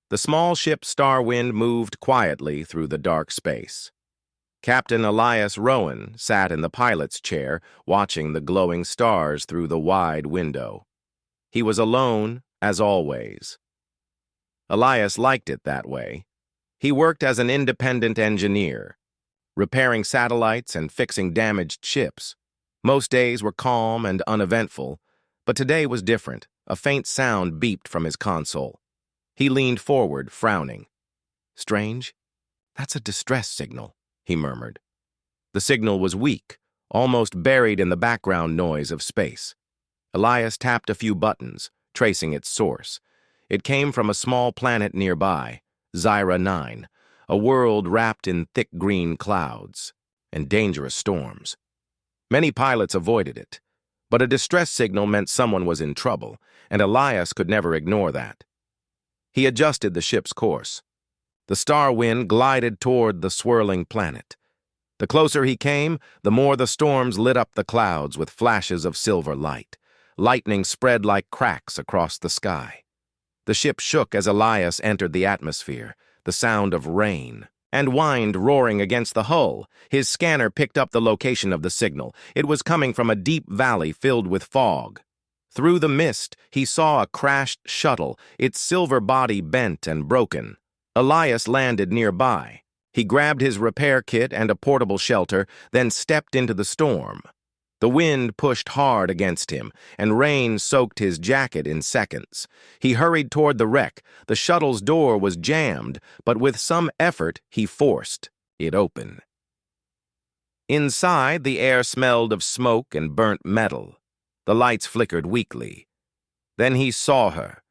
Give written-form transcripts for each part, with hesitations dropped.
The small ship Starwind moved quietly through the dark space. Captain Elias Rowan sat in the pilot's chair, watching the glowing stars through the wide window. He was alone, as always. Elias liked it that way. He worked as an independent engineer, repairing satellites and fixing damaged ships. Most days were calm and uneventful, but today was different. A faint sound beeped from his console. He leaned forward, frowning. Strange. That's a distress signal, he murmured. The signal was weak, almost buried in the background noise of space. Elias tapped a few buttons, tracing its source. It came from a small planet nearby, Zyra 9, a world wrapped in thick green clouds and dangerous storms. Many pilots avoided it, but a distress signal meant someone was in trouble, and Elias could never ignore that. He adjusted the ship's course. The Starwind glided toward the swirling planet. The closer he came, the more the storms lit up the clouds with flashes of silver light. Lightning spread like cracks across the sky. The ship shook as Elias entered the atmosphere, the sound of rain, and wind roaring against the hull. His scanner picked up the location of the signal. It was coming from a deep valley filled with fog. Through the mist, he saw a crashed shuttle, its silver body bent and broken. Elias landed nearby. He grabbed his repair kit and a portable shelter, then stepped into the storm. The wind pushed hard against him, and rain soaked his jacket in seconds. He hurried toward the wreck. The shuttle's door was jammed, but with some effort, he forced it open. Inside, the air smelled of smoke and burnt metal. The lights flickered weakly. Then he saw her.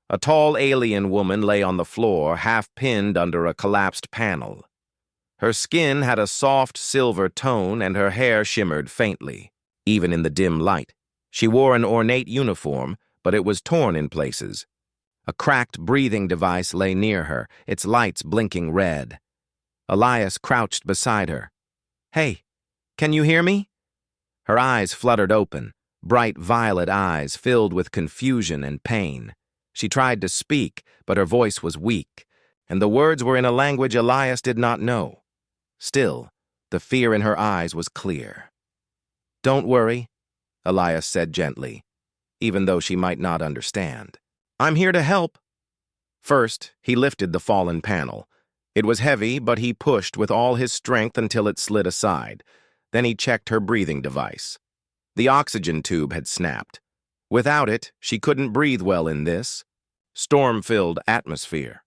A tall alien woman lay on the floor, half pinned under a collapsed panel. Her skin had a soft silver tone, and her hair shimmered faintly. Even in the dim light, she wore an ornate uniform, but it was torn in places. A cracked breathing device lay near her, its lights blinking red. Elias crouched beside her. "Hey, can you hear me?" Her eyes fluttered open, bright violet eyes filled with confusion and pain. She tried to speak, but her voice was weak, and the words were in a language Elias did not know. Still, the fear in her eyes was clear. "Don't worry," Elias said gently, even though she might not understand. "I'm here to help." First, he lifted the fallen panel. It was heavy, but he pushed with all his strength until it slid aside. Then he checked her breathing device. The oxygen tube had snapped. Without it, she couldn't breathe well in this storm-filled atmosphere.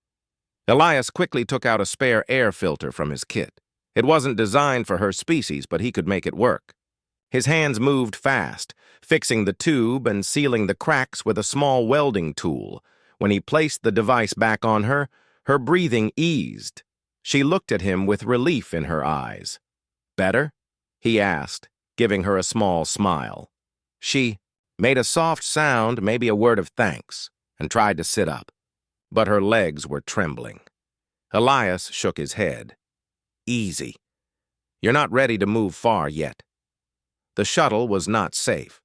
Elias quickly took out a spare air filter from his kit. It wasn't designed for her species, but he could make it work. His hands moved fast, fixing the tube and sealing the cracks with a small welding tool. When he placed the device back on her, her breathing eased. She looked at him with relief in her eyes. "Better?" he asked, giving her a small smile. She made a soft sound, maybe a word of thanks, and tried to sit up. But her legs were trembling. Elias shook his head. "Easy. You're not ready to move far yet." The shuttle was not safe.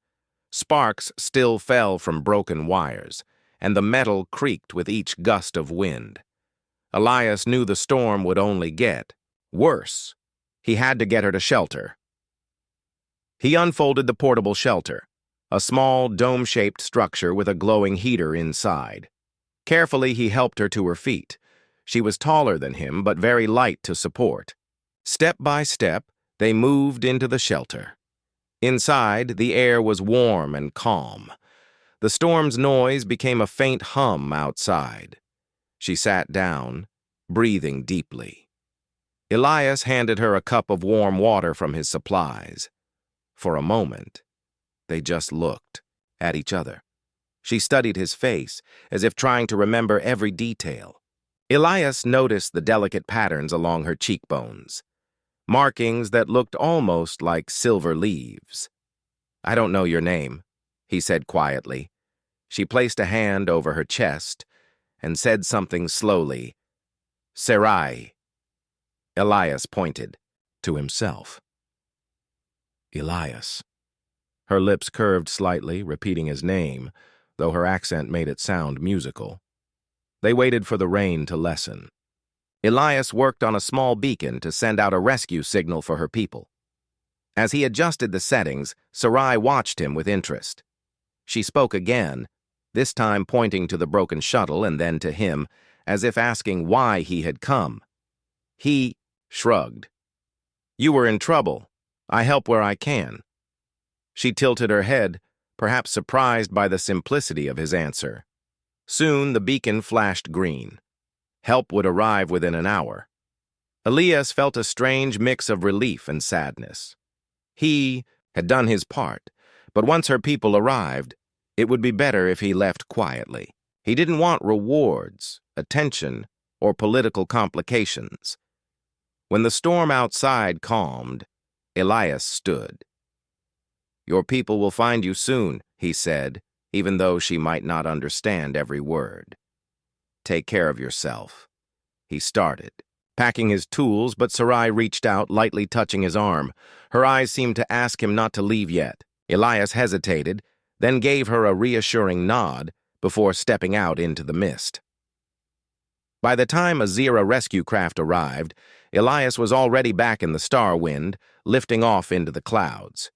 Sparks still fell from broken wires, and the metal creaked with each gust of wind. Elias knew the storm would only get worse. He had to get her to shelter. He unfolded the portable shelter, a small dome-shaped structure with a glowing heater inside. Carefully, he helped her to her feet. She was taller than him, but very light to support. Step by step, they moved into the shelter. Inside, the air was warm and calm. The storm's noise became a faint hum outside. She sat down, breathing deeply. Elias handed her a cup of warm water from his supplies. For a moment, they just looked at each other. She studied his face, as if trying to remember every detail. Elias noticed the delicate patterns along her cheekbones, markings that looked almost like silver leaves. "I don't know your name," he said quietly. She placed a hand over her chest and said something slowly. "Sarai." Elias pointed to himself. Elias. Her lips curved slightly, repeating his name, though her accent made it sound musical. They waited for the rain to lessen. Elias worked on a small beacon to send out a rescue signal for her people. As he adjusted the settings, Sarai watched him with interest. She spoke again, this time pointing to the broken shuttle and then to him, as if asking why he had come. He shrugged. "You were in trouble. I help where I can." She tilted her head, perhaps surprised by the simplicity of his answer. Soon the beacon flashed green. Help would arrive within an hour. Elias felt a strange mix of relief and sadness. He had done his part, but once her people arrived, it would be better if he left quietly. He didn't want rewards, attention, or political complications. When the storm outside calmed, Elias stood. "Your people will find you soon," he said, even though she might not understand every word. "Take care of yourself." He started, packing his tools, but Sarai reached out, lightly touching his arm. Her eyes seemed to ask him not to leave yet. Elias hesitated, then gave her a reassuring nod before stepping out into the mist. By the time a Zira rescue craft arrived, Elias was already back in the star wind, lifting off into the clouds.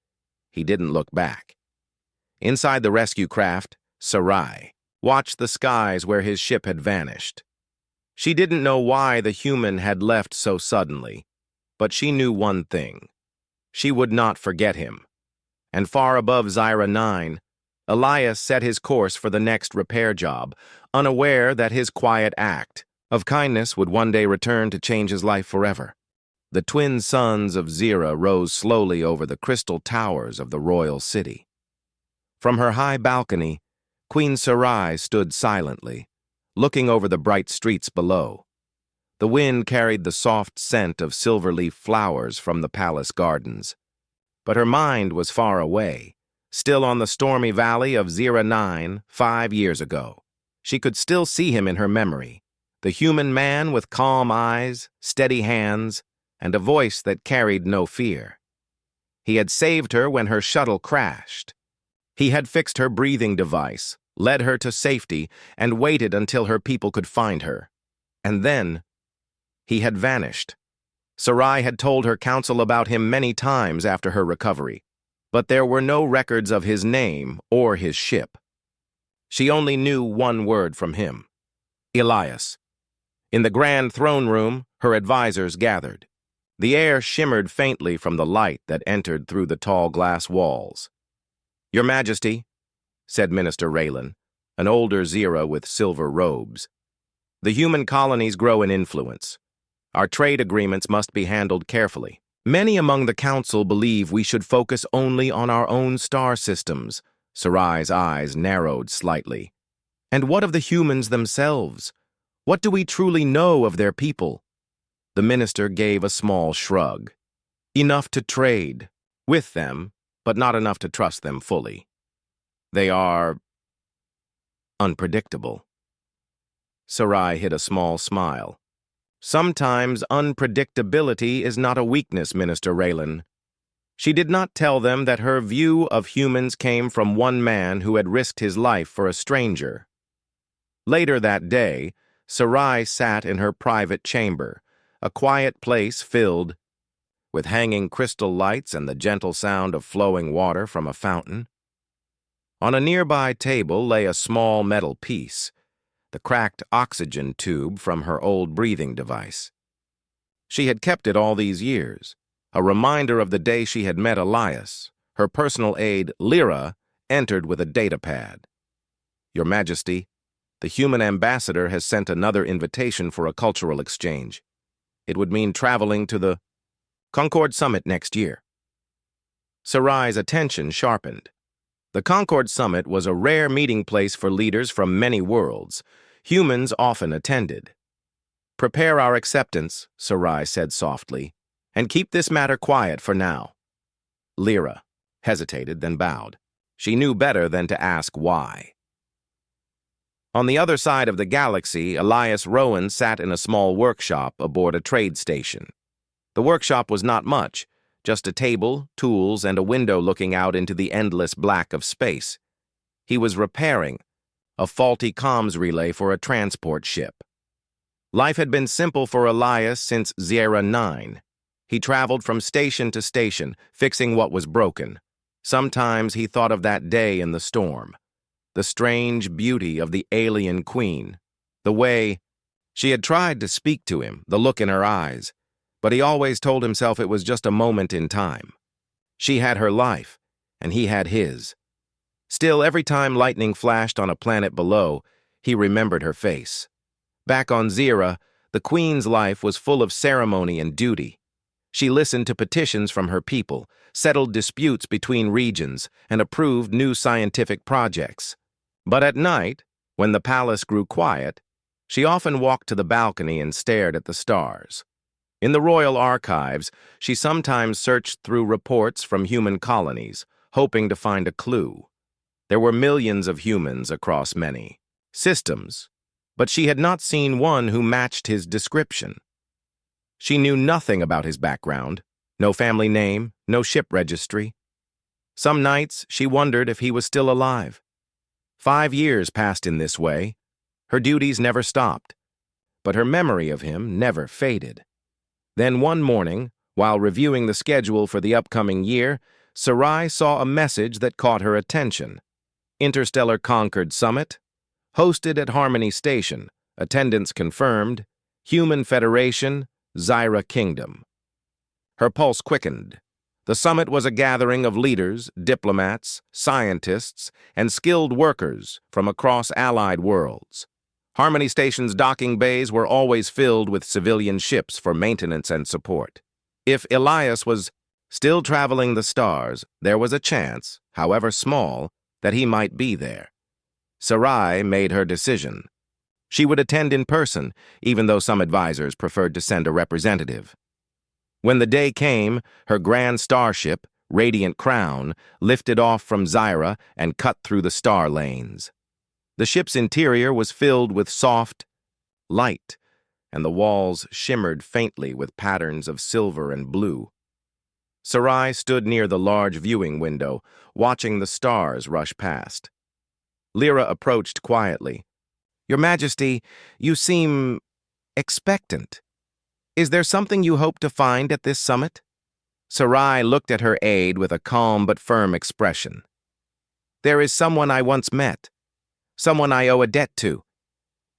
He didn't look back. Inside the rescue craft, Sarai watched the skies where his ship had vanished. She didn't know why the human had left so suddenly, but she knew one thing. She would not forget him. And far above Zira 9, Elias set his course for the next repair job, unaware that his quiet act of kindness would one day return to change his life forever. The twin suns of Zira rose slowly over the crystal towers of the royal city. From her high balcony, Queen Sarai stood silently, looking over the bright streets below. The wind carried the soft scent of silver-leaf flowers from the palace gardens. But her mind was far away, still on the stormy valley of Zira 9, 5 years ago. She could still see him in her memory, the human man with calm eyes, steady hands, and a voice that carried no fear. He had saved her when her shuttle crashed. He had fixed her breathing device, led her to safety, and waited until her people could find her. And then, he had vanished. Sarai had told her council about him many times after her recovery, but there were no records of his name or his ship. She only knew one word from him: Elias. In the grand throne room, her advisors gathered. The air shimmered faintly from the light that entered through the tall glass walls. "Your Majesty," said Minister Raylan, an older Zira with silver robes, "the human colonies grow in influence. Our trade agreements must be handled carefully. Many among the council believe we should focus only on our own star systems." Sarai's eyes narrowed slightly. "And what of the humans themselves? What do we truly know of their people?" The minister gave a small shrug. "Enough to trade with them, but not enough to trust them fully. They are unpredictable." Sarai hid a small smile. "Sometimes unpredictability is not a weakness, Minister Raylan." She did not tell them that her view of humans came from one man who had risked his life for a stranger. Later that day, Sarai sat in her private chamber, a quiet place filled with hanging crystal lights and the gentle sound of flowing water from a fountain. On a nearby table lay a small metal piece, the cracked oxygen tube from her old breathing device. She had kept it all these years, a reminder of the day she had met Elias. Her personal aide, Lyra, entered with a data pad. "Your Majesty, the human ambassador has sent another invitation for a cultural exchange. It would mean traveling to the Concord Summit next year." Sarai's attention sharpened. The Concord Summit was a rare meeting place for leaders from many worlds. Humans often attended. "Prepare our acceptance," Sarai said softly, "and keep this matter quiet for now." Lyra hesitated, then bowed. She knew better than to ask why. On the other side of the galaxy, Elias Rowan sat in a small workshop aboard a trade station. The workshop was not much, just a table, tools, and a window looking out into the endless black of space. He was repairing, a faulty comms relay for a transport ship. Life had been simple for Elias since Sierra 9. He traveled from station to station, fixing what was broken. Sometimes he thought of that day in the storm, the strange beauty of the alien queen, the way she had tried to speak to him, the look in her eyes, but he always told himself it was just a moment in time. She had her life, and he had his. Still, every time lightning flashed on a planet below, he remembered her face. Back on Zira, the queen's life was full of ceremony and duty. She listened to petitions from her people, settled disputes between regions, and approved new scientific projects. But at night, when the palace grew quiet, she often walked to the balcony and stared at the stars. In the royal archives, she sometimes searched through reports from human colonies, hoping to find a clue. There were millions of humans across many systems, but she had not seen one who matched his description. She knew nothing about his background, no family name, no ship registry. Some nights she wondered if he was still alive. 5 years passed in this way. Her duties never stopped, but her memory of him never faded. Then one morning, while reviewing the schedule for the upcoming year, Sarai saw a message that caught her attention. Interstellar Concord Summit, hosted at Harmony Station, attendance confirmed, Human Federation, Zyra Kingdom. Her pulse quickened. The summit was a gathering of leaders, diplomats, scientists, and skilled workers from across allied worlds. Harmony Station's docking bays were always filled with civilian ships for maintenance and support. If Elias was still traveling the stars, there was a chance, however small, that he might be there. Sarai made her decision. She would attend in person, even though some advisors preferred to send a representative. When the day came, her grand starship, Radiant Crown, lifted off from Zyra and cut through the star lanes. The ship's interior was filled with soft light, and the walls shimmered faintly with patterns of silver and blue. Sarai stood near the large viewing window, watching the stars rush past. Lyra approached quietly. "Your Majesty, you seem expectant. Is there something you hope to find at this summit?" Sarai looked at her aide with a calm but firm expression. "There is someone I once met, someone I owe a debt to.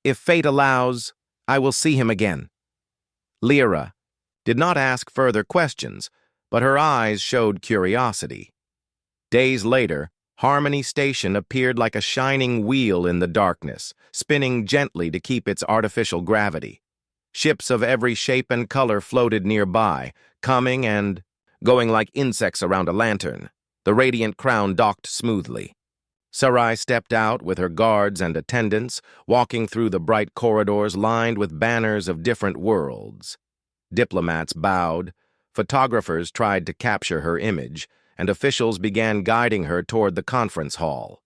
If fate allows, I will see him again." Lyra did not ask further questions, but her eyes showed curiosity. Days later, Harmony Station appeared like a shining wheel in the darkness, spinning gently to keep its artificial gravity. Ships of every shape and color floated nearby, coming and going like insects around a lantern. The Radiant Crown docked smoothly. Sarai stepped out with her guards and attendants, walking through the bright corridors lined with banners of different worlds. Diplomats bowed, photographers tried to capture her image, and officials began guiding her toward the conference hall.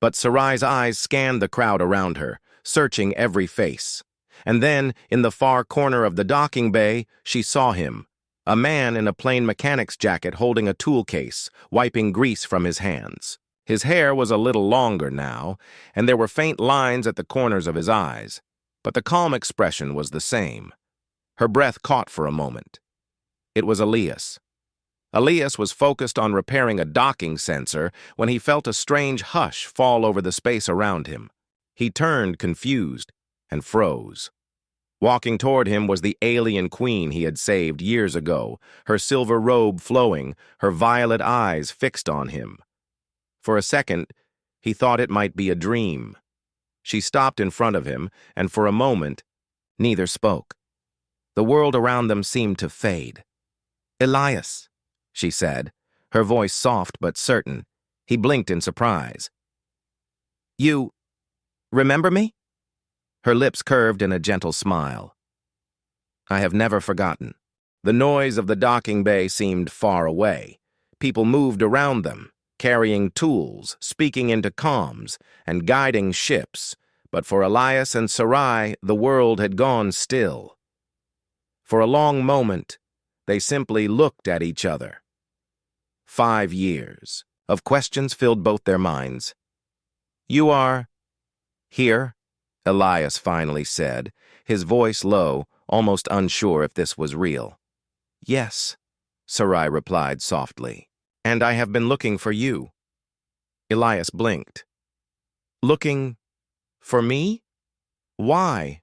But Sarai's eyes scanned the crowd around her, searching every face. And then, in the far corner of the docking bay, she saw him, a man in a plain mechanic's jacket holding a tool case, wiping grease from his hands. His hair was a little longer now, and there were faint lines at the corners of his eyes, but the calm expression was the same. Her breath caught for a moment. It was Elias. Elias was focused on repairing a docking sensor when he felt a strange hush fall over the space around him. He turned, confused, and froze. Walking toward him was the alien queen he had saved years ago, her silver robe flowing, her violet eyes fixed on him. For a second, he thought it might be a dream. She stopped in front of him, and for a moment, neither spoke. The world around them seemed to fade. "Elias," she said, her voice soft but certain. He blinked in surprise. "You remember me?" Her lips curved in a gentle smile. "I have never forgotten." The noise of the docking bay seemed far away. People moved around them, carrying tools, speaking into comms, and guiding ships. But for Elias and Sarai, the world had gone still. For a long moment, they simply looked at each other. 5 years of questions filled both their minds. "You are Here, Elias finally said, his voice low, almost unsure if this was real. Yes, Sarai replied softly, and I have been looking for you. Elias blinked. Looking for me? Why?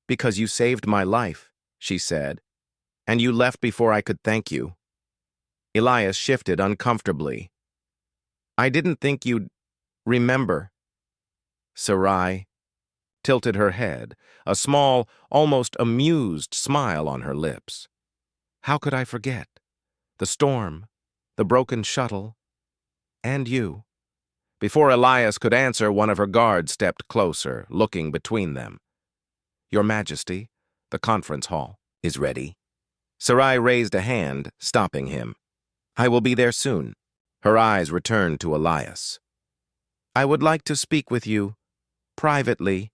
Because you saved my life, she said, and you left before I could thank you. Elias shifted uncomfortably. I didn't think you'd remember. Sarai tilted her head, a small, almost amused smile on her lips. How could I forget? The storm, the broken shuttle, and you. Before Elias could answer, one of her guards stepped closer, looking between them. Your Majesty, the conference hall is ready. Sarai raised a hand, stopping him. I will be there soon. Her eyes returned to Elias. I would like to speak with you, privately.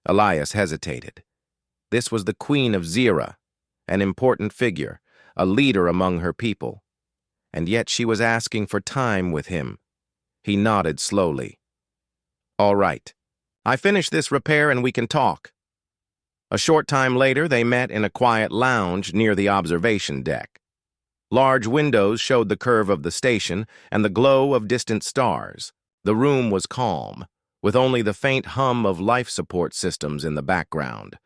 Elias hesitated. This was the Queen of Zira, an important figure, a leader among her people. And yet she was asking for time with him. He nodded slowly. All right. I finish this repair and we can talk. A short time later, they met in a quiet lounge near the observation deck. Large windows showed the curve of the station and the glow of distant stars. The room was calm, with only the faint hum of life support systems in the background.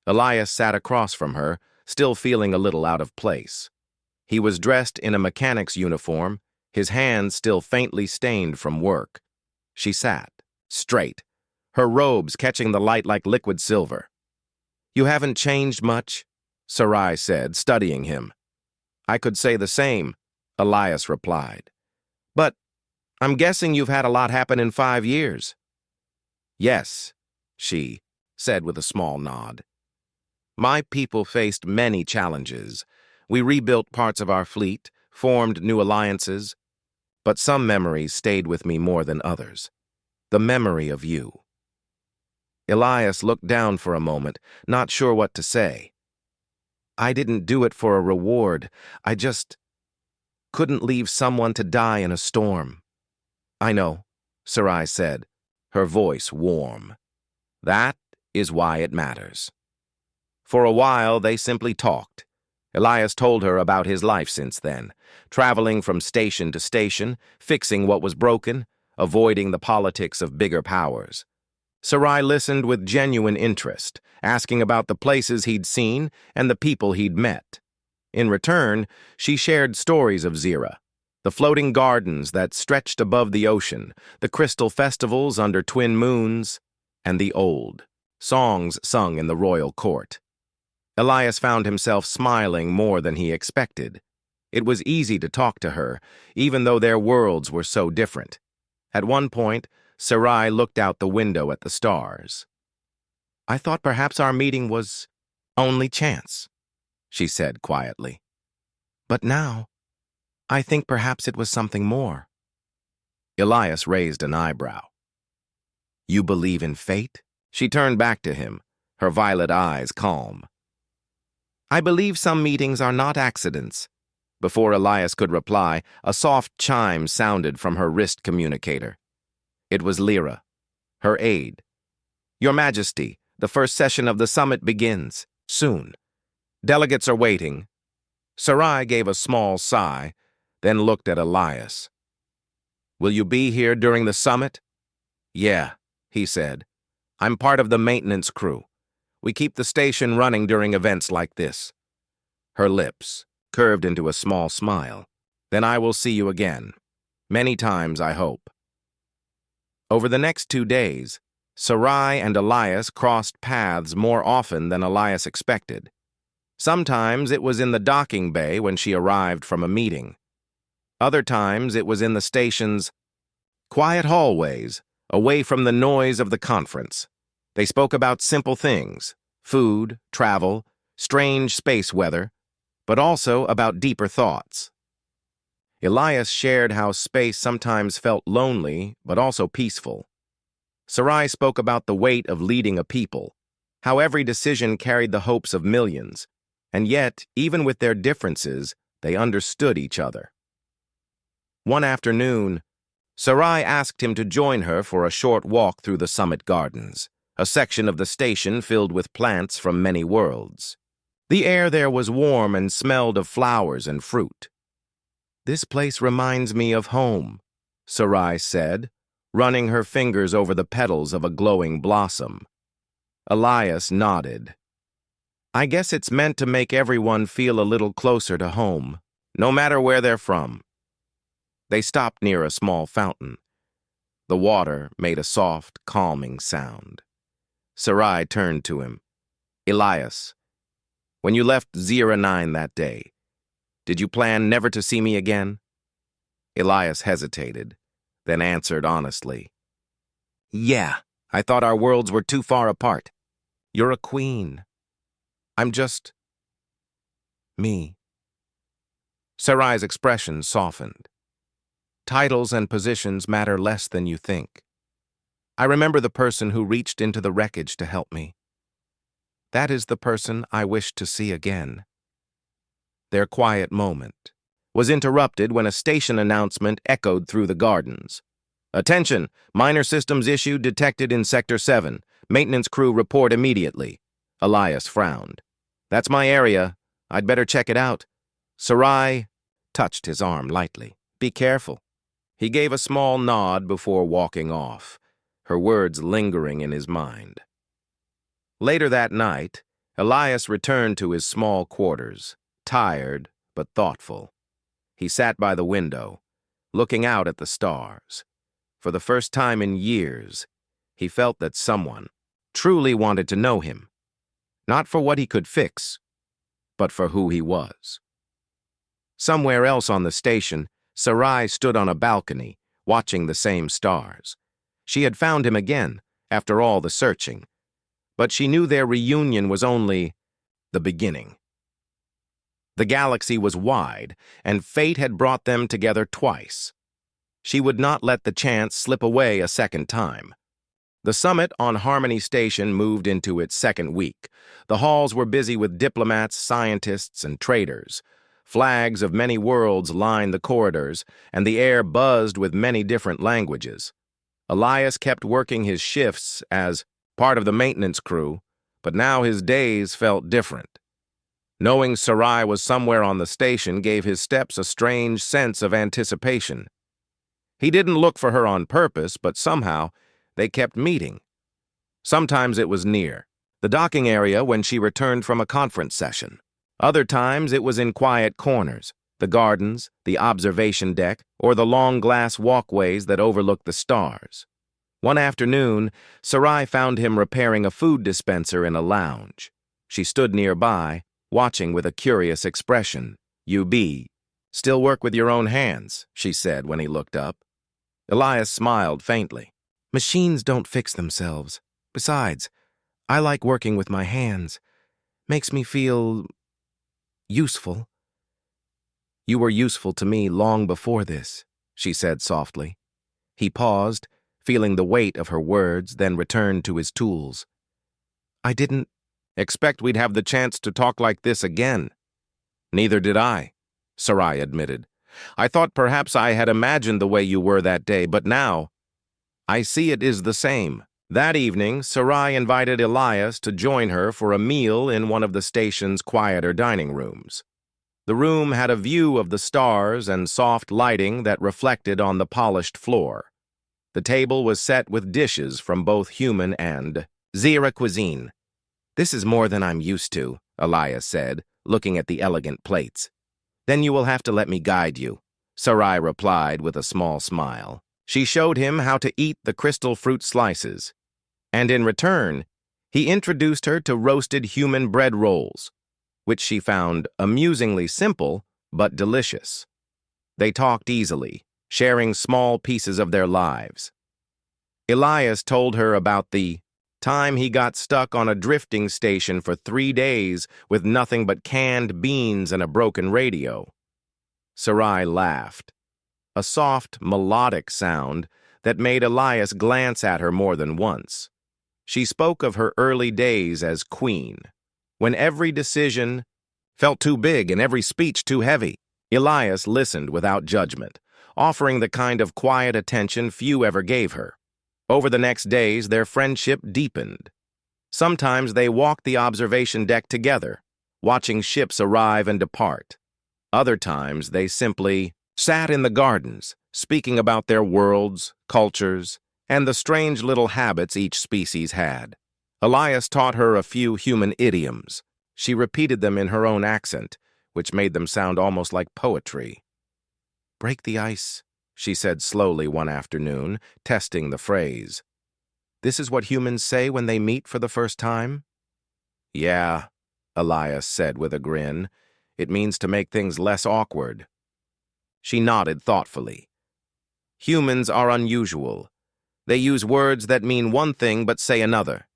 Elias sat across from her, still feeling a little out of place. He was dressed in a mechanic's uniform, his hands still faintly stained from work. She sat, straight, her robes catching the light like liquid silver. You haven't changed much, Sarai said, studying him. I could say the same, Elias replied. But I'm guessing you've had a lot happen in 5 years. Yes, she said with a small nod. My people faced many challenges. We rebuilt parts of our fleet, formed new alliances, but some memories stayed with me more than others. The memory of you. Elias looked down for a moment, not sure what to say. I didn't do it for a reward. I just couldn't leave someone to die in a storm. I know, Sarai said, her voice warm. That is why it matters. For a while, they simply talked. Elias told her about his life since then, traveling from station to station, fixing what was broken, avoiding the politics of bigger powers. Sarai listened with genuine interest, asking about the places he'd seen and the people he'd met. In return, she shared stories of Zira, the floating gardens that stretched above the ocean, the crystal festivals under twin moons, and the old songs sung in the royal court. Elias found himself smiling more than he expected. It was easy to talk to her, even though their worlds were so different. At one point, Sarai looked out the window at the stars. I thought perhaps our meeting was only chance, she said quietly. But now, I think perhaps it was something more. Elias raised an eyebrow. You believe in fate? She turned back to him, her violet eyes calm. I believe some meetings are not accidents. Before Elias could reply, a soft chime sounded from her wrist communicator. It was Lyra, her aide. Your Majesty, the first session of the summit begins soon. Delegates are waiting. Sarai gave a small sigh, then looked at Elias. Will you be here during the summit? Yeah, he said. I'm part of the maintenance crew. We keep the station running during events like this. Her lips curved into a small smile. Then I will see you again. Many times, I hope. Over the next 2 days, Sarai and Elias crossed paths more often than Elias expected. Sometimes it was in the docking bay when she arrived from a meeting. Other times it was in the station's quiet hallways, away from the noise of the conference. They spoke about simple things, food, travel, strange space weather, but also about deeper thoughts. Elias shared how space sometimes felt lonely, but also peaceful. Sarai spoke about the weight of leading a people, how every decision carried the hopes of millions, and yet, even with their differences, they understood each other. One afternoon, Sarai asked him to join her for a short walk through the summit gardens, a section of the station filled with plants from many worlds. The air there was warm and smelled of flowers and fruit. "This place reminds me of home," Sarai said, running her fingers over the petals of a glowing blossom. Elias nodded. "I guess it's meant to make everyone feel a little closer to home, no matter where they're from." They stopped near a small fountain. The water made a soft, calming sound. Sarai turned to him. "Elias, when you left Zira 9 that day, did you plan never to see me again?" Elias hesitated, then answered honestly. "Yeah, I thought our worlds were too far apart. You're a queen. I'm just me." Sarai's expression softened. "Titles and positions matter less than you think. I remember the person who reached into the wreckage to help me. That is the person I wish to see again." Their quiet moment was interrupted when a station announcement echoed through the gardens. "Attention! Minor systems issue detected in Sector 7. Maintenance crew report immediately." Elias frowned. "That's my area. I'd better check it out." Sarai touched his arm lightly. "Be careful." He gave a small nod before walking off, her words lingering in his mind. Later that night, Elias returned to his small quarters, tired but thoughtful. He sat by the window, looking out at the stars. For the first time in years, he felt that someone truly wanted to know him, not for what he could fix, but for who he was. Somewhere else on the station, Sarai stood on a balcony, watching the same stars. She had found him again, after all the searching, but she knew their reunion was only the beginning. The galaxy was wide, and fate had brought them together twice. She would not let the chance slip away a second time. The summit on Harmony Station moved into its second week. The halls were busy with diplomats, scientists, and traders. Flags of many worlds lined the corridors, and the air buzzed with many different languages. Elias kept working his shifts as part of the maintenance crew, but now his days felt different. Knowing Sarai was somewhere on the station gave his steps a strange sense of anticipation. He didn't look for her on purpose, but somehow they kept meeting. Sometimes it was near the docking area when she returned from a conference session. Other times it was in quiet corners, the gardens, the observation deck, or the long glass walkways that overlooked the stars. One afternoon, Sarai found him repairing a food dispenser in a lounge. She stood nearby, watching with a curious expression. "You still work with your own hands," she said when he looked up. Elias smiled faintly. "Machines don't fix themselves. Besides, I like working with my hands. Makes me feel useful." "You were useful to me long before this," she said softly. He paused, feeling the weight of her words, then returned to his tools. "I didn't expect we'd have the chance to talk like this again." "Neither did I," Sarai admitted. "I thought perhaps I had imagined the way you were that day, but now I see it is the same." That evening, Sarai invited Elias to join her for a meal in one of the station's quieter dining rooms. The room had a view of the stars and soft lighting that reflected on the polished floor. The table was set with dishes from both human and Zira cuisine. "This is more than I'm used to," Elias said, looking at the elegant plates. "Then you will have to let me guide you," Sarai replied with a small smile. She showed him how to eat the crystal fruit slices, and in return, he introduced her to roasted human bread rolls, which she found amusingly simple but delicious. They talked easily, sharing small pieces of their lives. Elias told her about the time he got stuck on a drifting station for 3 days with nothing but canned beans and a broken radio. Sarai laughed, a soft, melodic sound that made Elias glance at her more than once. She spoke of her early days as queen, when every decision felt too big and every speech too heavy. Elias listened without judgment, offering the kind of quiet attention few ever gave her. Over the next days, their friendship deepened. Sometimes they walked the observation deck together, watching ships arrive and depart. Other times, they simply sat in the gardens, speaking about their worlds, cultures, and the strange little habits each species had. Elias taught her a few human idioms. She repeated them in her own accent, which made them sound almost like poetry. "Break the ice," she said slowly one afternoon, testing the phrase. "This is what humans say when they meet for the first time?" "Yeah," Elias said with a grin. "It means to make things less awkward." She nodded thoughtfully. "Humans are unusual. They use words that mean one thing but say another."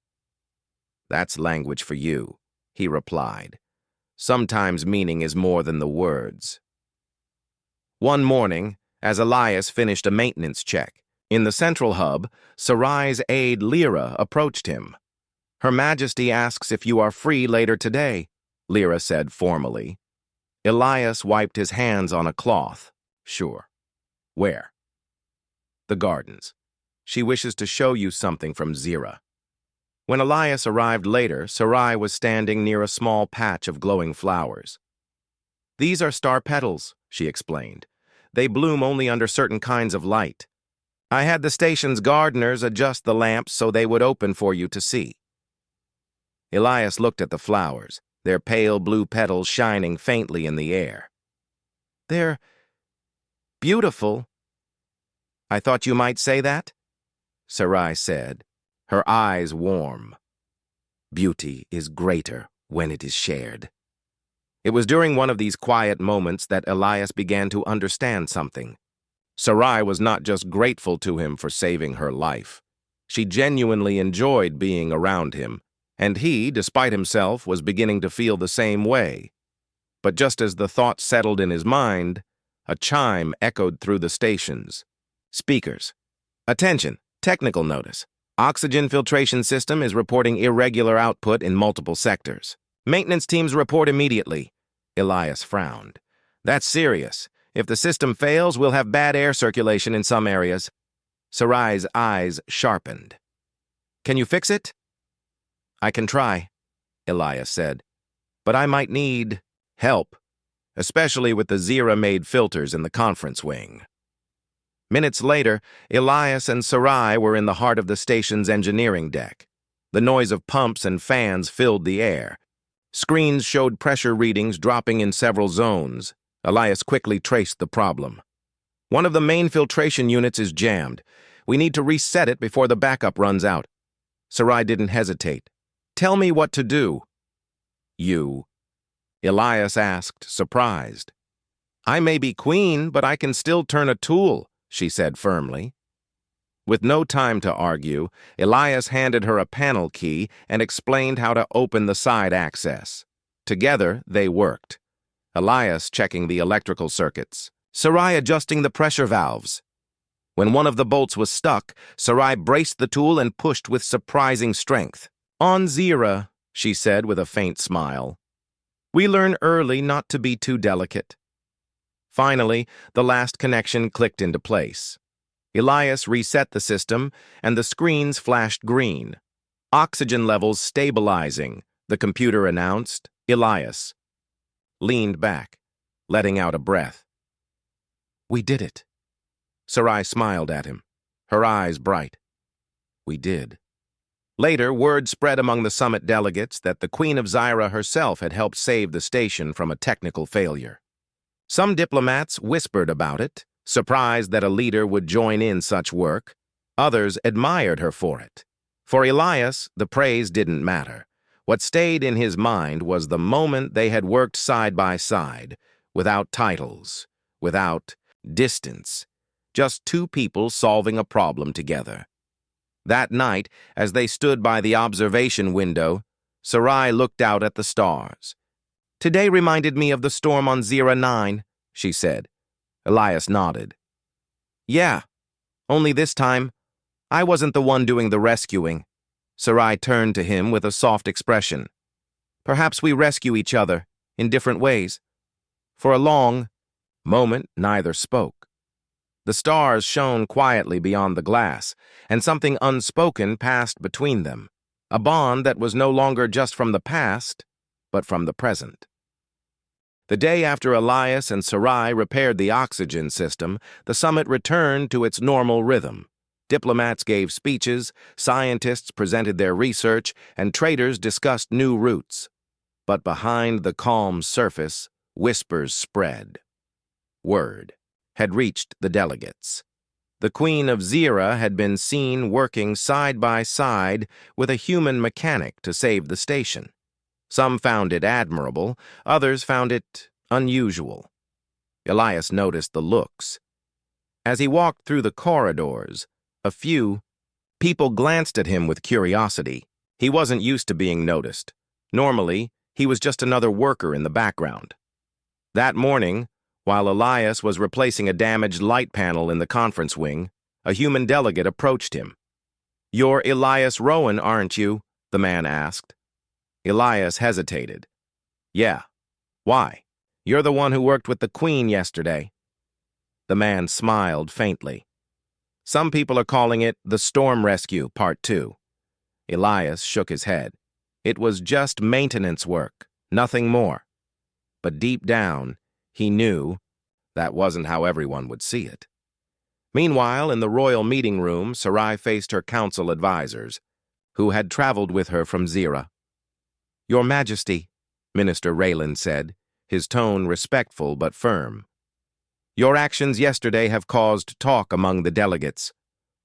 "That's language for you," he replied. "Sometimes meaning is more than the words." One morning, as Elias finished a maintenance check, in the central hub, Sarai's aide Lyra approached him. "Her Majesty asks if you are free later today," Lyra said formally. Elias wiped his hands on a cloth. "Sure." "Where?" "The gardens. She wishes to show you something from Zira." When Elias arrived later, Sarai was standing near a small patch of glowing flowers. "These are star petals," she explained. "They bloom only under certain kinds of light. I had the station's gardeners adjust the lamps so they would open for you to see." Elias looked at the flowers, their pale blue petals shining faintly in the air. "They're beautiful." "I thought you might say that," Sarai said, her eyes warm. "Beauty is greater when it is shared." It was during one of these quiet moments that Elias began to understand something. Sarai was not just grateful to him for saving her life. She genuinely enjoyed being around him, and he, despite himself, was beginning to feel the same way. But just as the thought settled in his mind, a chime echoed through the stations. "Speakers. Attention, technical notice. Oxygen filtration system is reporting irregular output in multiple sectors. Maintenance teams report immediately." Elias frowned. "That's serious. If the system fails, we'll have bad air circulation in some areas." Sarai's eyes sharpened. "Can you fix it?" "I can try," Elias said. "But I might need help, especially with the Zira-made filters in the conference wing." Minutes later, Elias and Sarai were in the heart of the station's engineering deck. The noise of pumps and fans filled the air. Screens showed pressure readings dropping in several zones. Elias quickly traced the problem. "One of the main filtration units is jammed. We need to reset it before the backup runs out." Sarai didn't hesitate. "Tell me what to do." "You?" Elias asked, surprised. "I may be queen, but I can still turn a tool," she said firmly. With no time to argue, Elias handed her a panel key and explained how to open the side access. Together, they worked. Elias checking the electrical circuits, Sarai adjusting the pressure valves. When one of the bolts was stuck, Sarai braced the tool and pushed with surprising strength. "On Zira," she said with a faint smile. "We learn early not to be too delicate." Finally, the last connection clicked into place. Elias reset the system, and the screens flashed green. "Oxygen levels stabilizing," the computer announced. Elias leaned back, letting out a breath. "We did it." Sarai smiled at him, her eyes bright. "We did." Later, word spread among the summit delegates that the Queen of Zira herself had helped save the station from a technical failure. Some diplomats whispered about it, surprised that a leader would join in such work. Others admired her for it. For Elias, the praise didn't matter. What stayed in his mind was the moment they had worked side by side, without titles, without distance, just two people solving a problem together. That night, as they stood by the observation window, Sarai looked out at the stars. "Today reminded me of the storm on Zira 9, she said. Elias nodded. "Yeah, only this time, I wasn't the one doing the rescuing." Sarai turned to him with a soft expression. "Perhaps we rescue each other, in different ways." For a long moment, neither spoke. The stars shone quietly beyond the glass, and something unspoken passed between them, a bond that was no longer just from the past, but from the present. The day after Elias and Sarai repaired the oxygen system, the summit returned to its normal rhythm. Diplomats gave speeches, scientists presented their research, and traders discussed new routes. But behind the calm surface, whispers spread. Word had reached the delegates. The Queen of Zira had been seen working side by side with a human mechanic to save the station. Some found it admirable, others found it unusual. Elias noticed the looks. As he walked through the corridors, a few people glanced at him with curiosity. He wasn't used to being noticed. Normally, he was just another worker in the background. That morning, while Elias was replacing a damaged light panel in the conference wing, a human delegate approached him. "You're Elias Rowan, aren't you?" the man asked. Elias hesitated. "Yeah. Why? You're the one who worked with the Queen yesterday." The man smiled faintly. "Some people are calling it the Storm Rescue, Part 2. Elias shook his head. It was just maintenance work, nothing more. But deep down, he knew that wasn't how everyone would see it. Meanwhile, in the royal meeting room, Sarai faced her council advisors, who had traveled with her from Zira. "Your Majesty," Minister Raylan said, his tone respectful but firm. "Your actions yesterday have caused talk among the delegates.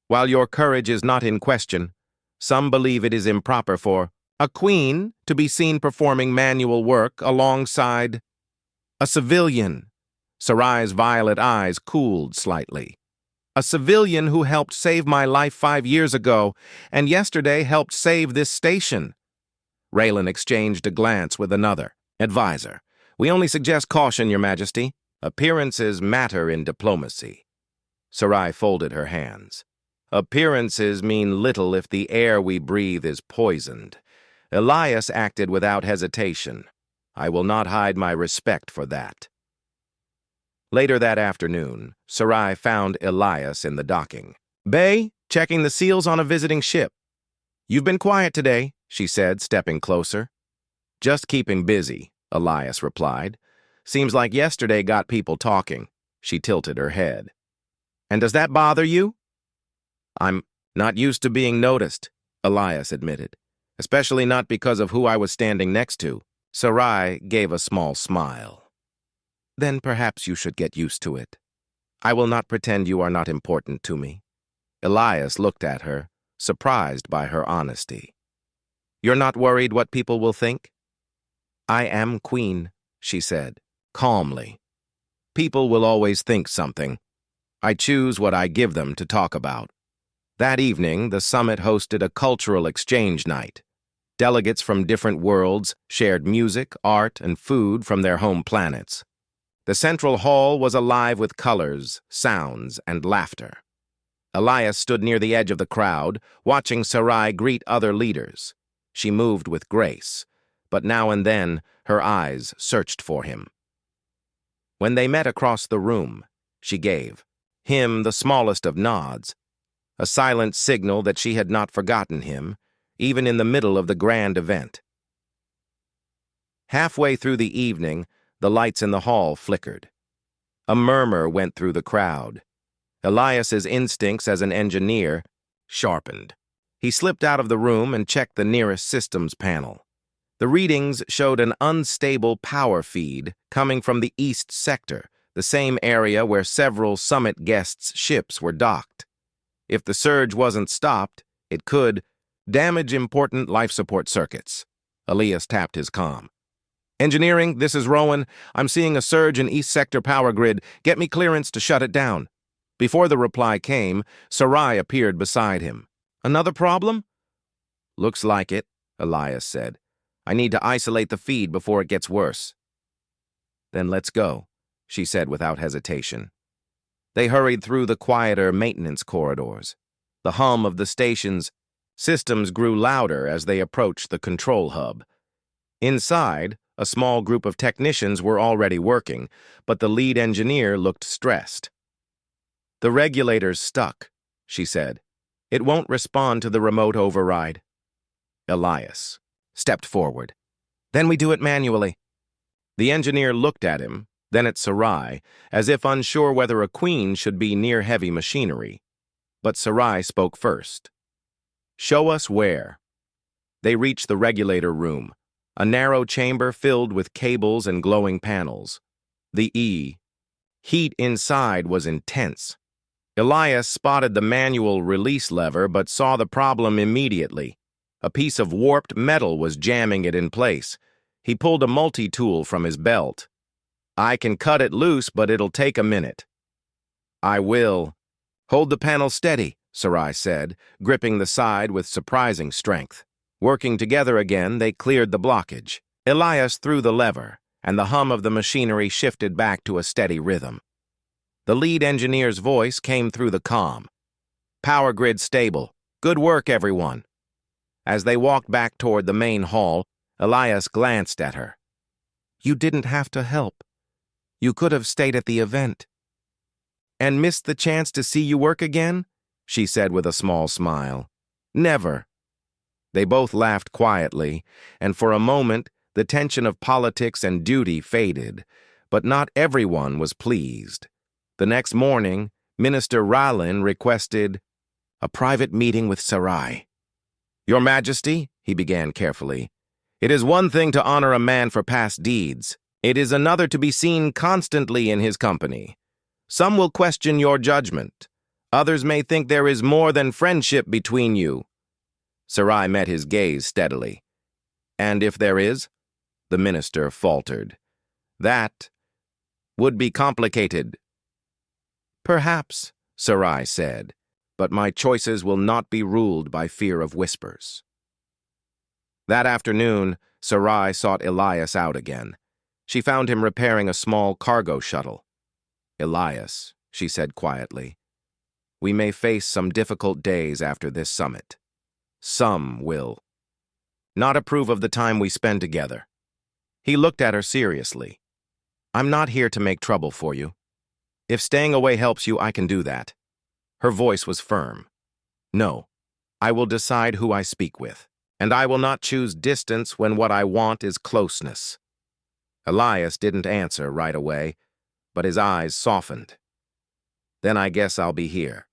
While your courage is not in question, some believe it is improper for a queen to be seen performing manual work alongside a civilian." Sarai's violet eyes cooled slightly. "A civilian who helped save my life 5 years ago, and yesterday helped save this station." Raylan exchanged a glance with another advisor. "We only suggest caution, Your Majesty. Appearances matter in diplomacy." Sarai folded her hands. "Appearances mean little if the air we breathe is poisoned." Elias acted without hesitation. "I will not hide my respect for that." Later that afternoon, Sarai found Elias in the docking. "Bay, checking the seals on a visiting ship." "You've been quiet today," she said, stepping closer. "Just keeping busy," Elias replied. "Seems like yesterday got people talking." She tilted her head. "And does that bother you?" "I'm not used to being noticed," Elias admitted, "especially not because of who I was standing next to." Sarai gave a small smile. "Then perhaps you should get used to it. I will not pretend you are not important to me." Elias looked at her, surprised by her honesty. "You're not worried what people will think?" "I am queen," she said, calmly. "People will always think something. I choose what I give them to talk about." That evening, the summit hosted a cultural exchange night. Delegates from different worlds shared music, art, and food from their home planets. The central hall was alive with colors, sounds, and laughter. Elias stood near the edge of the crowd, watching Sarai greet other leaders. She moved with grace, but now and then her eyes searched for him. When they met across the room, she gave him the smallest of nods, a silent signal that she had not forgotten him, even in the middle of the grand event. Halfway through the evening, the lights in the hall flickered. A murmur went through the crowd. Elias's instincts as an engineer sharpened. He slipped out of the room and checked the nearest systems panel. The readings showed an unstable power feed coming from the east sector, the same area where several summit guests' ships were docked. If the surge wasn't stopped, it could damage important life support circuits. Elias tapped his comm. "Engineering, this is Rowan. I'm seeing a surge in East Sector power grid. Get me clearance to shut it down." Before the reply came, Sarai appeared beside him. "Another problem?" "Looks like it," Elias said. "I need to isolate the feed before it gets worse." "Then let's go," she said without hesitation. They hurried through the quieter maintenance corridors. The hum of the station's systems grew louder as they approached the control hub. Inside, a small group of technicians were already working, but the lead engineer looked stressed. "The regulator's stuck," she said. "It won't respond to the remote override." Elias stepped forward. "Then we do it manually." The engineer looked at him, then at Sarai, as if unsure whether a queen should be near heavy machinery. But Sarai spoke first. "Show us where." They reached the regulator room, a narrow chamber filled with cables and glowing panels. The heat inside was intense. Elias spotted the manual release lever but saw the problem immediately. A piece of warped metal was jamming it in place. He pulled a multi-tool from his belt. "I can cut it loose, but it'll take a minute." "I will." "Hold the panel steady," Sarai said, gripping the side with surprising strength. Working together again, they cleared the blockage. Elias threw the lever, and the hum of the machinery shifted back to a steady rhythm. The lead engineer's voice came through the comm. "Power grid stable. Good work, everyone." As they walked back toward the main hall, Elias glanced at her. "You didn't have to help. You could have stayed at the event." "And missed the chance to see you work again?" she said with a small smile. "Never." They both laughed quietly, and for a moment the tension of politics and duty faded, but not everyone was pleased. The next morning, Minister Ralin requested a private meeting with Sarai. "Your Majesty," he began carefully, "it is one thing to honor a man for past deeds. It is another to be seen constantly in his company. Some will question your judgment. Others may think there is more than friendship between you." Sarai met his gaze steadily. "And if there is?" the minister faltered. "That would be complicated." "Perhaps," Sarai said, "but my choices will not be ruled by fear of whispers." That afternoon, Sarai sought Elias out again. She found him repairing a small cargo shuttle. "Elias," she said quietly, "we may face some difficult days after this summit. Some will not approve of the time we spend together." He looked at her seriously. "I'm not here to make trouble for you. If staying away helps you, I can do that." Her voice was firm. "No, I will decide who I speak with, and I will not choose distance when what I want is closeness." Elias didn't answer right away, but his eyes softened. "Then I guess I'll be here."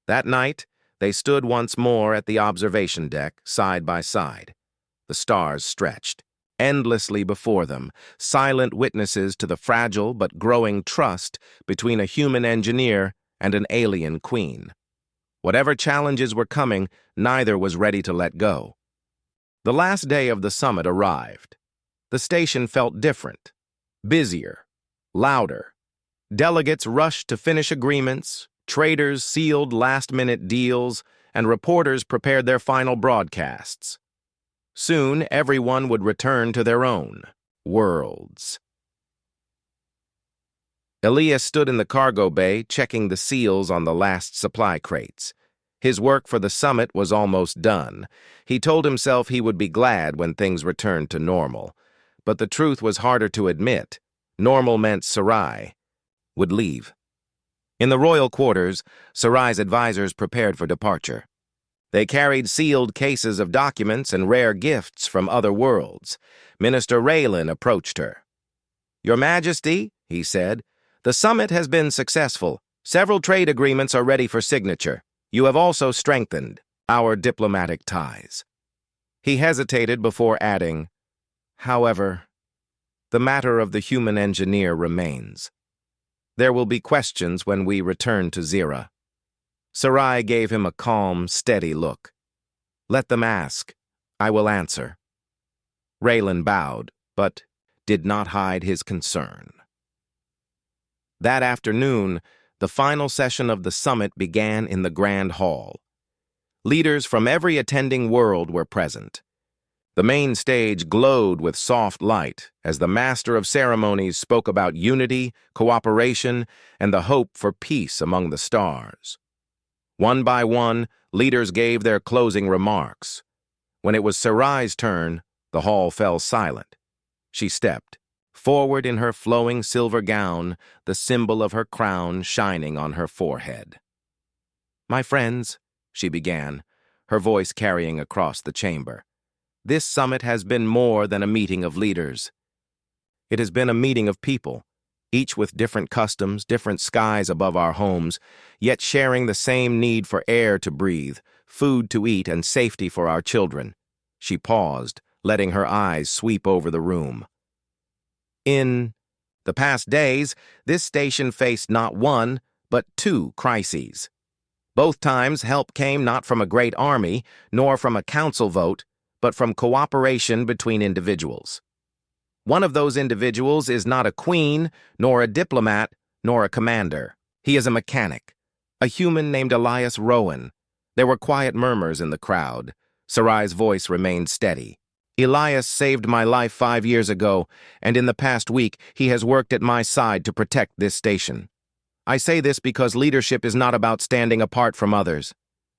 That night, they stood once more at the observation deck, side by side. The stars stretched endlessly before them, silent witnesses to the fragile but growing trust between a human engineer and an alien queen. Whatever challenges were coming, neither was ready to let go. The last day of the summit arrived. The station felt different, busier, louder. Delegates rushed to finish agreements, traders sealed last-minute deals, and reporters prepared their final broadcasts. Soon, everyone would return to their own worlds. Elias stood in the cargo bay, checking the seals on the last supply crates. His work for the summit was almost done. He told himself he would be glad when things returned to normal. But the truth was harder to admit. Normal meant Sarai would leave. In the royal quarters, Sarai's advisors prepared for departure. They carried sealed cases of documents and rare gifts from other worlds. Minister Raylan approached her. "Your Majesty," he said, "the summit has been successful. Several trade agreements are ready for signature. You have also strengthened our diplomatic ties." He hesitated before adding, "However, the matter of the human engineer remains. There will be questions when we return to Zira." Sarai gave him a calm, steady look. "Let them ask. I will answer." Raylan bowed, but did not hide his concern. That afternoon, the final session of the summit began in the Grand Hall. Leaders from every attending world were present. The main stage glowed with soft light as the master of ceremonies spoke about unity, cooperation, and the hope for peace among the stars. One by one, leaders gave their closing remarks. When it was Sarai's turn, the hall fell silent. She stepped. forward in her flowing silver gown, the symbol of her crown shining on her forehead. "My friends," she began, her voice carrying across the chamber, "this summit has been more than a meeting of leaders. It has been a meeting of people, each with different customs, different skies above our homes, yet sharing the same need for air to breathe, food to eat, and safety for our children." She paused, letting her eyes sweep over the room. In the past days, this station faced not one, but two crises. Both times, help came not from a great army, nor from a council vote, but from cooperation between individuals. One of those individuals is not a queen, nor a diplomat, nor a commander. He is a mechanic, a human named Elias Rowan. There were quiet murmurs in the crowd. Sarai's voice remained steady. "Elias saved my life 5 years ago, and in the past week he has worked at my side to protect this station. I say this because leadership is not about standing apart from others.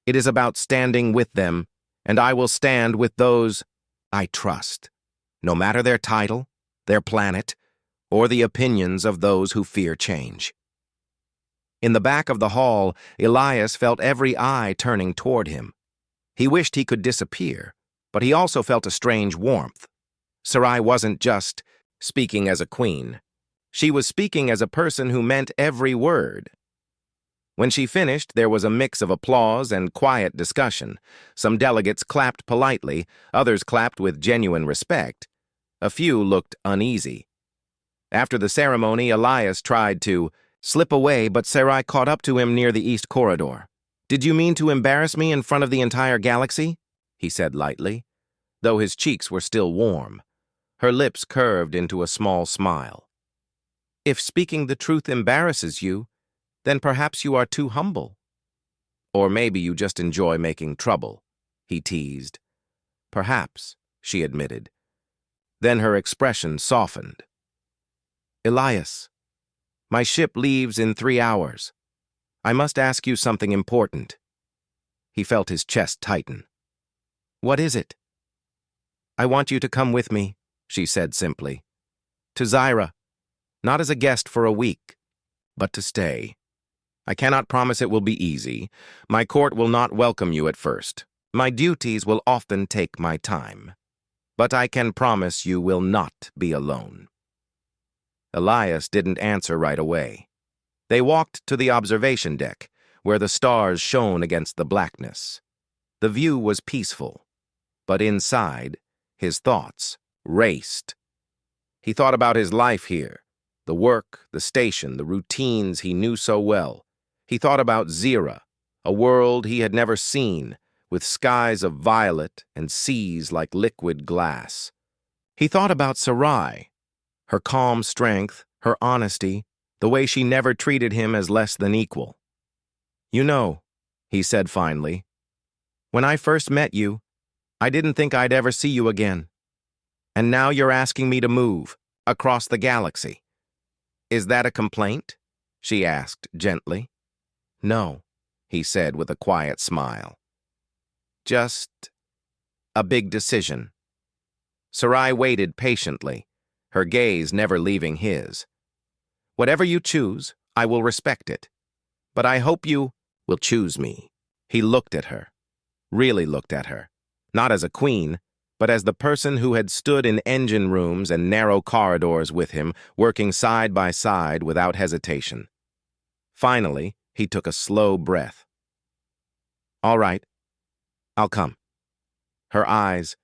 It is about standing with them, and I will stand with those I trust, no matter their title, their planet, or the opinions of those who fear change." In the back of the hall, Elias felt every eye turning toward him. He wished he could disappear, but he also felt a strange warmth. Sarai wasn't just speaking as a queen. She was speaking as a person who meant every word. When she finished, there was a mix of applause and quiet discussion. Some delegates clapped politely, others clapped with genuine respect. A few looked uneasy. After the ceremony, Elias tried to slip away, but Sarai caught up to him near the east corridor. "Did you mean to embarrass me in front of the entire galaxy?" he said lightly, though his cheeks were still warm. Her lips curved into a small smile. "If speaking the truth embarrasses you, then perhaps you are too humble. Or maybe you just enjoy making trouble," he teased. "Perhaps," she admitted. Then her expression softened. "Elias, my ship leaves in 3 hours. I must ask you something important." He felt his chest tighten. "What is it?" "I want you to come with me," she said simply. "To Zyra, not as a guest for a week, but to stay. I cannot promise it will be easy. My court will not welcome you at first. My duties will often take my time. But I can promise you will not be alone." Elias didn't answer right away. They walked to the observation deck, where the stars shone against the blackness. The view was peaceful, but inside, his thoughts raced. He thought about his life here, the work, the station, the routines he knew so well. He thought about Zyra, a world he had never seen, with skies of violet and seas like liquid glass. He thought about Sarai, her calm strength, her honesty, the way she never treated him as less than equal. "You know," he said finally, "when I first met you, I didn't think I'd ever see you again. And now you're asking me to move across the galaxy. Is that a complaint?" she asked gently. "No," he said with a quiet smile. "Just a big decision." Sarai waited patiently, her gaze never leaving his. "Whatever you choose, I will respect it. But I hope you will choose me." He looked at her, really looked at her, not as a queen, but as the person who had stood in engine rooms and narrow corridors with him, working side by side without hesitation. Finally, he took a slow breath. "All right, I'll come." Her eyes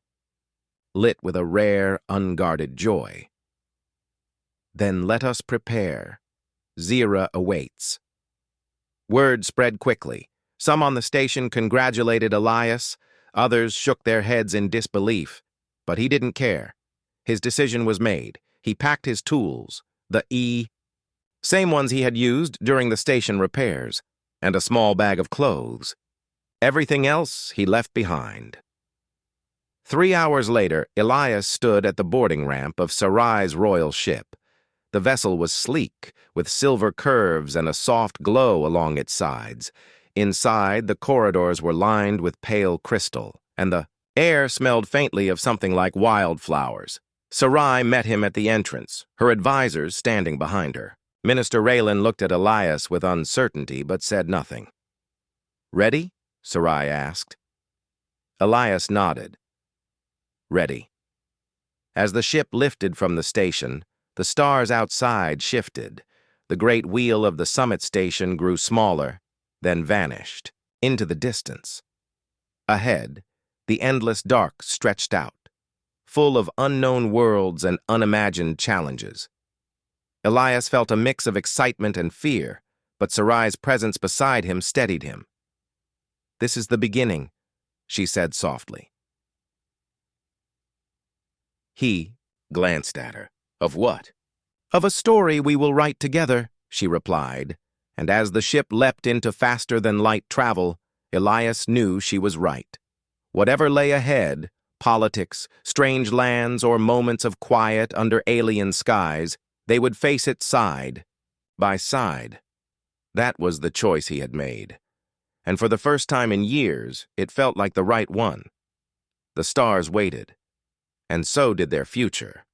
lit with a rare, unguarded joy. "Then let us prepare. Zyra awaits." Word spread quickly. Some on the station congratulated Elias, others shook their heads in disbelief, but he didn't care. His decision was made. He packed his tools, same ones he had used during the station repairs, and a small bag of clothes. Everything else he left behind. 3 hours later, Elias stood at the boarding ramp of Sarai's royal ship. The vessel was sleek, with silver curves and a soft glow along its sides. Inside, the corridors were lined with pale crystal, and the air smelled faintly of something like wildflowers. Sarai met him at the entrance, her advisors standing behind her. Minister Raylan looked at Elias with uncertainty but said nothing. "Ready?" Sarai asked. Elias nodded. "Ready." As the ship lifted from the station, the stars outside shifted. The great wheel of the summit station grew smaller, then vanished into the distance. Ahead, the endless dark stretched out, full of unknown worlds and unimagined challenges. Elias felt a mix of excitement and fear, but Sarai's presence beside him steadied him. "This is the beginning," she said softly. He glanced at her. "Of what?" "Of a story we will write together," she replied, and as the ship leapt into faster-than-light travel, Elias knew she was right. Whatever lay ahead, politics, strange lands, or moments of quiet under alien skies, they would face it side by side. That was the choice he had made, and for the first time in years, it felt like the right one. The stars waited, and so did their future.